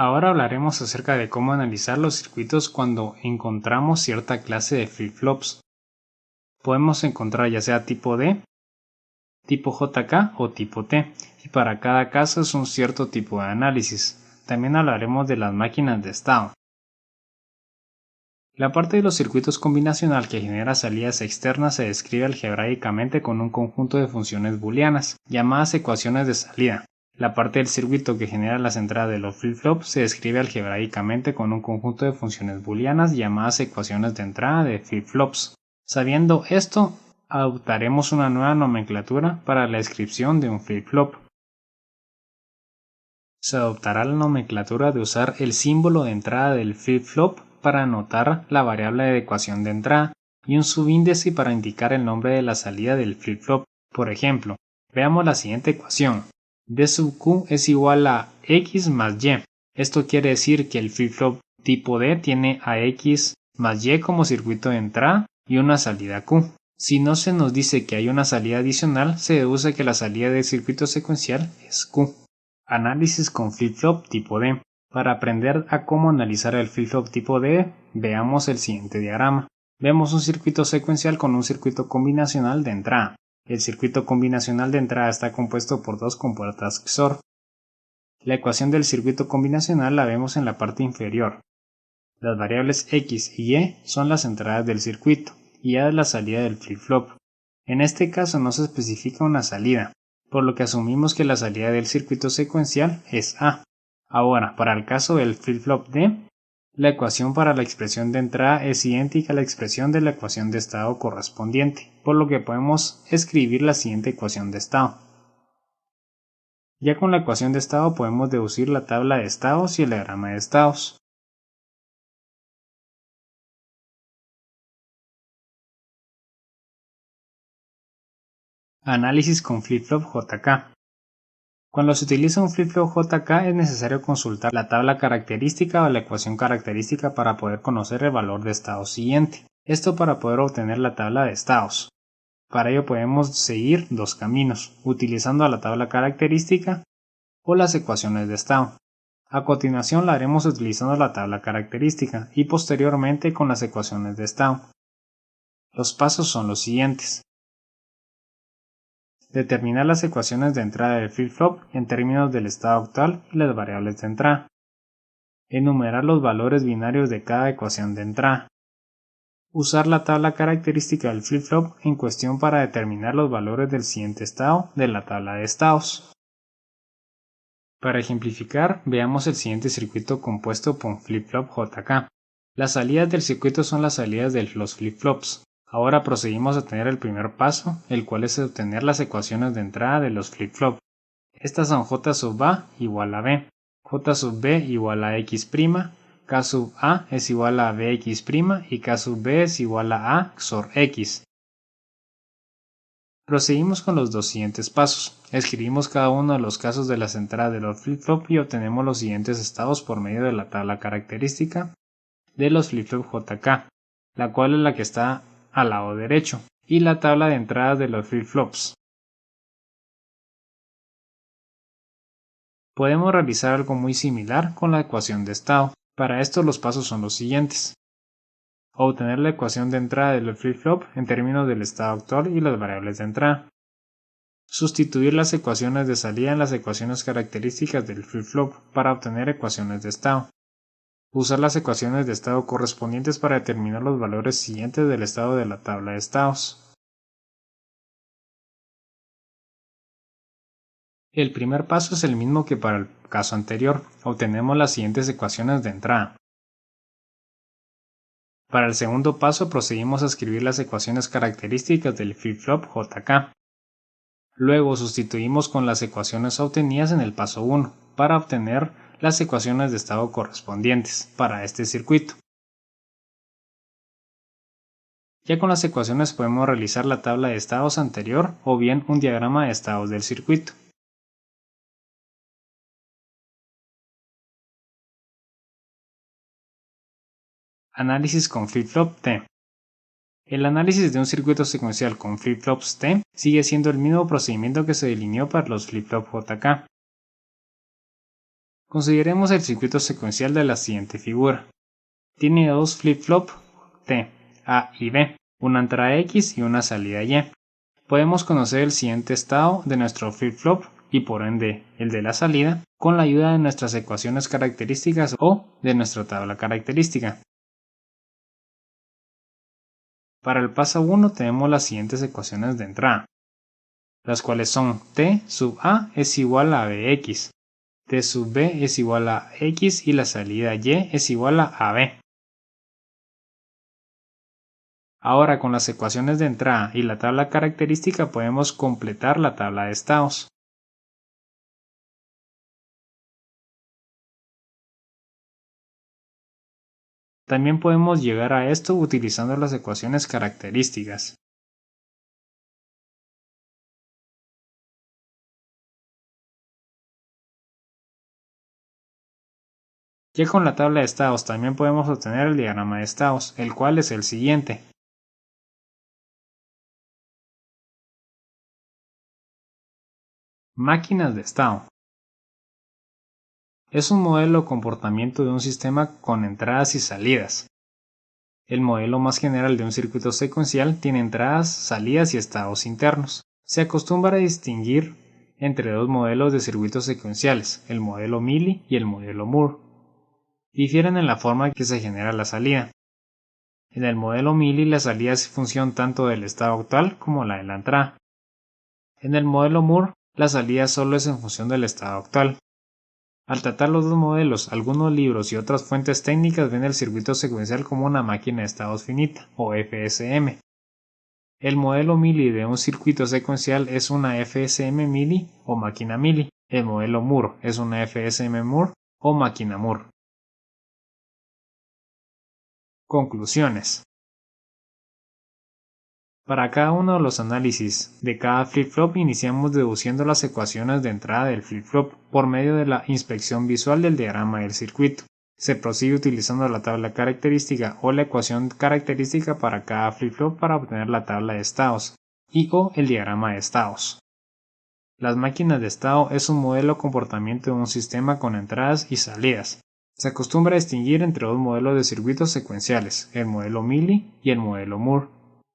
Ahora hablaremos acerca de cómo analizar los circuitos cuando encontramos cierta clase de flip-flops. Podemos encontrar ya sea tipo D, tipo JK o tipo T, y para cada caso es un cierto tipo de análisis. También hablaremos de las máquinas de estado. La parte de los circuitos combinacional que genera salidas externas se describe algebraicamente con un conjunto de funciones booleanas, llamadas ecuaciones de salida. La parte del circuito que genera las entradas de los flip-flops se describe algebraicamente con un conjunto de funciones booleanas llamadas ecuaciones de entrada de flip-flops. Sabiendo esto, adoptaremos una nueva nomenclatura para la descripción de un flip-flop. Se adoptará la nomenclatura de usar el símbolo de entrada del flip-flop para anotar la variable de ecuación de entrada y un subíndice para indicar el nombre de la salida del flip-flop. Por ejemplo, veamos la siguiente ecuación. D sub Q es igual a X más Y. Esto quiere decir que el flip-flop tipo D tiene a X más Y como circuito de entrada y una salida Q. Si no se nos dice que hay una salida adicional, se deduce que la salida del circuito secuencial es Q. Análisis con flip-flop tipo D. Para aprender a cómo analizar el flip-flop tipo D, veamos el siguiente diagrama. Vemos un circuito secuencial con un circuito combinacional de entrada. El circuito combinacional de entrada está compuesto por dos compuertas XOR. La ecuación del circuito combinacional la vemos en la parte inferior. Las variables X y Y son las entradas del circuito y A es la salida del flip-flop. En este caso no se especifica una salida, por lo que asumimos que la salida del circuito secuencial es A. Ahora, para el caso del flip-flop D, la ecuación para la expresión de entrada es idéntica a la expresión de la ecuación de estado correspondiente, por lo que podemos escribir la siguiente ecuación de estado. Ya con la ecuación de estado podemos deducir la tabla de estados y el diagrama de estados. Análisis con flip-flop JK. Cuando se utiliza un flip-flop JK es necesario consultar la tabla característica o la ecuación característica para poder conocer el valor de estado siguiente. Esto para poder obtener la tabla de estados. Para ello podemos seguir dos caminos, utilizando la tabla característica o las ecuaciones de estado. A continuación la haremos utilizando la tabla característica y posteriormente con las ecuaciones de estado. Los pasos son los siguientes. Determinar las ecuaciones de entrada del flip-flop en términos del estado actual y las variables de entrada. Enumerar los valores binarios de cada ecuación de entrada. Usar la tabla característica del flip-flop en cuestión para determinar los valores del siguiente estado de la tabla de estados. Para ejemplificar, veamos el siguiente circuito compuesto por flip-flop JK. Las salidas del circuito son las salidas de los flip-flops. Ahora procedimos a tener el primer paso, el cual es obtener las ecuaciones de entrada de los flip-flop. Estas son J sub A igual a B, J sub B igual a X', K sub A es igual a Bx' y K sub B es igual a A XOR X. Proseguimos con los dos siguientes pasos. Escribimos cada uno de los casos de las entradas de los flip-flop y obtenemos los siguientes estados por medio de la tabla característica de los flip-flop JK, la cual es la que está al lado derecho, y la tabla de entradas de los flip-flops. Podemos realizar algo muy similar con la ecuación de estado. Para esto los pasos son los siguientes. Obtener la ecuación de entrada del flip-flop en términos del estado actual y las variables de entrada. Sustituir las ecuaciones de salida en las ecuaciones características del flip-flop para obtener ecuaciones de estado. Usar las ecuaciones de estado correspondientes para determinar los valores siguientes del estado de la tabla de estados. El primer paso es el mismo que para el caso anterior. Obtenemos las siguientes ecuaciones de entrada. Para el segundo paso procedimos a escribir las ecuaciones características del flip-flop JK. Luego sustituimos con las ecuaciones obtenidas en el paso 1 para obtener las ecuaciones de estado correspondientes para este circuito. Ya con las ecuaciones podemos realizar la tabla de estados anterior o bien un diagrama de estados del circuito. Análisis con flip-flop T. El análisis de un circuito secuencial con flip-flops T sigue siendo el mismo procedimiento que se delineó para los flip-flop JK. Consideremos el circuito secuencial de la siguiente figura. Tiene dos flip-flop T, A y B, una entrada X y una salida Y. Podemos conocer el siguiente estado de nuestro flip-flop y por ende el de la salida con la ayuda de nuestras ecuaciones características o de nuestra tabla característica. Para el paso 1 tenemos las siguientes ecuaciones de entrada, las cuales son T sub A es igual a Bx, T sub B es igual a X y la salida Y es igual a AB. Ahora con las ecuaciones de entrada y la tabla característica podemos completar la tabla de estados. También podemos llegar a esto utilizando las ecuaciones características. Ya con la tabla de estados también podemos obtener el diagrama de estados, el cual es el siguiente. Máquinas de estado. Es un modelo de comportamiento de un sistema con entradas y salidas. El modelo más general de un circuito secuencial tiene entradas, salidas y estados internos. Se acostumbra a distinguir entre dos modelos de circuitos secuenciales, el modelo Mealy y el modelo Moore. Difieren en la forma que se genera la salida. En el modelo Mealy la salida es función tanto del estado actual como la de la entrada. En el modelo Moore la salida solo es en función del estado actual. Al tratar los dos modelos, algunos libros y otras fuentes técnicas ven el circuito secuencial como una máquina de estados finita, o FSM. El modelo Mealy de un circuito secuencial es una FSM Mealy o máquina Mealy. El modelo Moore es una FSM Moore o máquina Moore. Conclusiones. Para cada uno de los análisis de cada flip-flop iniciamos deduciendo las ecuaciones de entrada del flip-flop por medio de la inspección visual del diagrama del circuito. Se prosigue utilizando la tabla característica o la ecuación característica para cada flip-flop para obtener la tabla de estados y o el diagrama de estados. Las máquinas de estado es un modelo de comportamiento de un sistema con entradas y salidas. Se acostumbra a distinguir entre dos modelos de circuitos secuenciales, el modelo Mealy y el modelo Moore.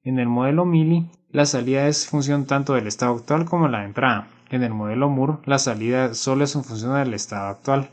En el modelo Mealy, la salida es función tanto del estado actual como la entrada. En el modelo Moore, la salida solo es en función del estado actual.